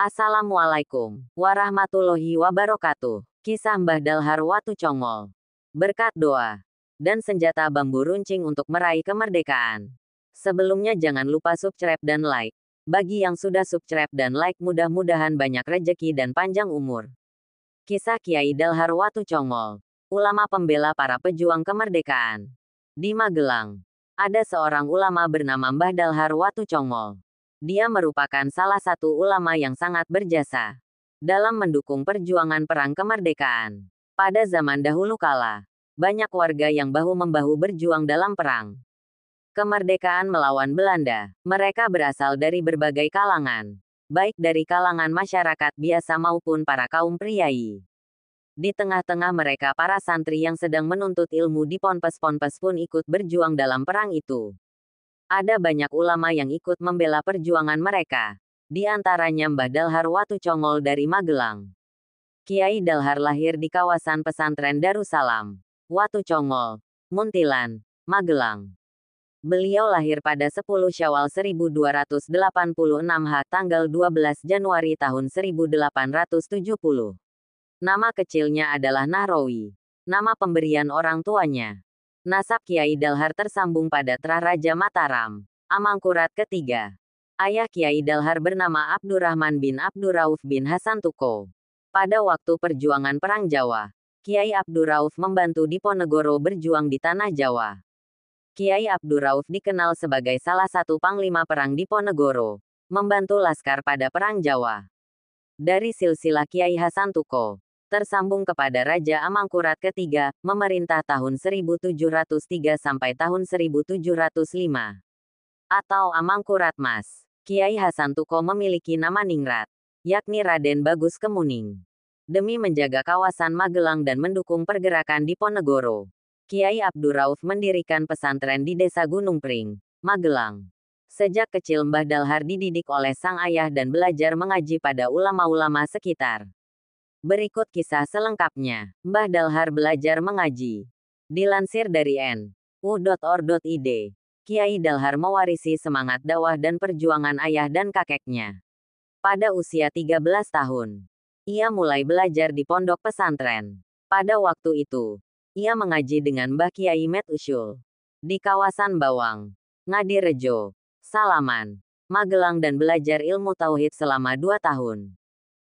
Assalamualaikum warahmatullahi wabarakatuh. Kisah Mbah Dalhar Watu Congol. Berkat doa dan senjata bambu runcing untuk meraih kemerdekaan. Sebelumnya jangan lupa subscribe dan like. Bagi yang sudah subscribe dan like, mudah-mudahan banyak rejeki dan panjang umur. Kisah Kiai Dalhar Watu Congol, ulama pembela para pejuang kemerdekaan. Di Magelang, ada seorang ulama bernama Mbah Dalhar Watu Congol. Dia merupakan salah satu ulama yang sangat berjasa dalam mendukung perjuangan perang kemerdekaan. Pada zaman dahulu kala, banyak warga yang bahu-membahu berjuang dalam perang kemerdekaan melawan Belanda. Mereka berasal dari berbagai kalangan, baik dari kalangan masyarakat biasa maupun para kaum priai. Di tengah-tengah mereka para santri yang sedang menuntut ilmu di ponpes-ponpes pun ikut berjuang dalam perang itu. Ada banyak ulama yang ikut membela perjuangan mereka. Di antaranya Mbah Dalhar Watu Congol dari Magelang. Kiai Dalhar lahir di kawasan pesantren Darussalam, Watu Congol, Muntilan, Magelang. Beliau lahir pada 10 Syawal 1286 H tanggal 12 Januari tahun 1870. Nama kecilnya adalah Nahrawi. Nama pemberian orang tuanya. Nasab Kiai Dalhar tersambung pada Trah Raja Mataram, Amangkurat ketiga. Ayah Kiai Dalhar bernama Abdurrahman bin Abdurrauf bin Hasan Tuko. Pada waktu perjuangan Perang Jawa, Kiai Abdurrauf membantu Diponegoro berjuang di Tanah Jawa. Kiai Abdurrauf dikenal sebagai salah satu panglima perang Diponegoro, membantu laskar pada Perang Jawa. Dari silsilah Kiai Hasan Tuko, tersambung kepada Raja Amangkurat ketiga, memerintah tahun 1703 sampai tahun 1705. Atau Amangkurat Mas. Kiai Hasan Tuko memiliki nama ningrat, yakni Raden Bagus Kemuning. Demi menjaga kawasan Magelang dan mendukung pergerakan Diponegoro, Kiai Abdurrauf mendirikan pesantren di Desa Gunung Pring, Magelang. Sejak kecil Mbah Dalhar dididik oleh sang ayah dan belajar mengaji pada ulama-ulama sekitar. Berikut kisah selengkapnya. Mbah Dalhar belajar mengaji. Dilansir dari nu.or.id, Kiai Dalhar mewarisi semangat dakwah dan perjuangan ayah dan kakeknya. Pada usia 13 tahun, ia mulai belajar di pondok pesantren. Pada waktu itu, ia mengaji dengan Mbah Kiai Met Usyul di kawasan Bawang, Ngadirejo, Salaman, Magelang dan belajar ilmu tauhid selama 2 tahun.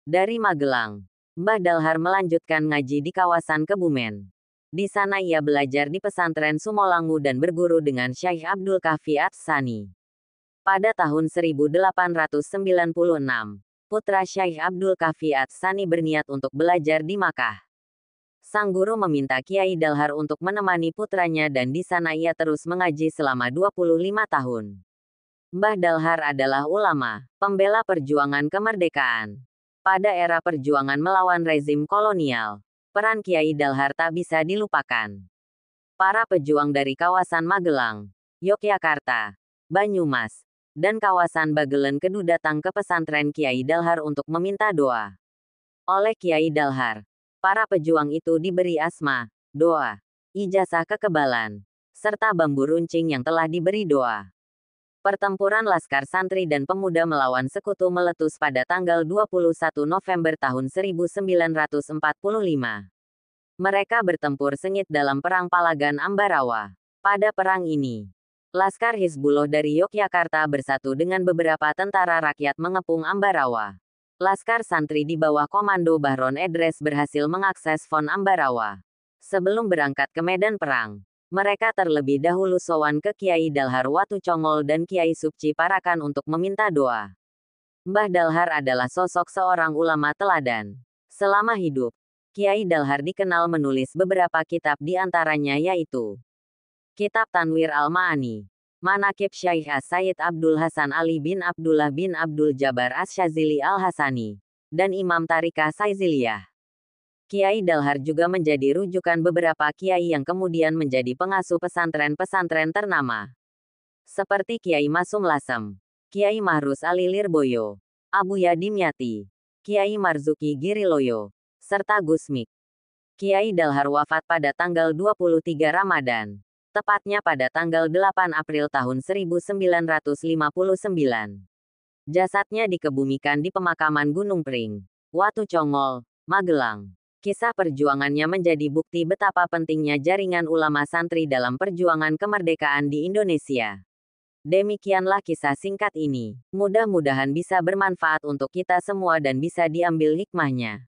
Dari Magelang, Mbah Dalhar melanjutkan ngaji di kawasan Kebumen. Di sana ia belajar di pesantren Sumolangu dan berguru dengan Syekh Abdul Kahfi Ats-Tsani. Pada tahun 1896, putra Syekh Abdul Kahfi Ats-Tsani berniat untuk belajar di Makkah. Sang guru meminta Kiai Dalhar untuk menemani putranya dan di sana ia terus mengaji selama 25 tahun. Mbah Dalhar adalah ulama, pembela perjuangan kemerdekaan. Pada era perjuangan melawan rezim kolonial, peran Kiai Dalhar tak bisa dilupakan. Para pejuang dari kawasan Magelang, Yogyakarta, Banyumas, dan kawasan Bagelen Kedu datang ke pesantren Kiai Dalhar untuk meminta doa. Oleh Kiai Dalhar, para pejuang itu diberi asma, doa, ijazah kekebalan, serta bambu runcing yang telah diberi doa. Pertempuran Laskar Santri dan Pemuda melawan Sekutu meletus pada tanggal 21 November tahun 1945. Mereka bertempur sengit dalam Perang Palagan Ambarawa. Pada perang ini, Laskar Hizbullah dari Yogyakarta bersatu dengan beberapa tentara rakyat mengepung Ambarawa. Laskar Santri di bawah komando Bahron Edres berhasil mengakses Fon Ambarawa. Sebelum berangkat ke medan perang, mereka terlebih dahulu sowan ke Kiai Dalhar Watu Congol dan Kiai Supci Parakan untuk meminta doa. Mbah Dalhar adalah sosok seorang ulama teladan. Selama hidup, Kiai Dalhar dikenal menulis beberapa kitab di antaranya yaitu Kitab Tanwir Al-Ma'ani, Manaqib Syekh As-Sayyid Abdul Hasan Ali bin Abdullah bin Abdul Jabbar Asy-Syadzili Al-Hasani, dan Imam Tariqah Saiziliyah. Kiai Dalhar juga menjadi rujukan beberapa kiai yang kemudian menjadi pengasuh pesantren-pesantren ternama. Seperti Kiai Masum Lasem, Kiai Mahrus Ali Lirboyo, Abuya Dimyati, Kiai Marzuki Giriloyo, serta Gusmik. Kiai Dalhar wafat pada tanggal 23 Ramadan, tepatnya pada tanggal 8 April tahun 1959. Jasadnya dikebumikan di pemakaman Gunung Pring, Watu Congol, Magelang. Kisah perjuangannya menjadi bukti betapa pentingnya jaringan ulama santri dalam perjuangan kemerdekaan di Indonesia. Demikianlah kisah singkat ini. Mudah-mudahan bisa bermanfaat untuk kita semua dan bisa diambil hikmahnya.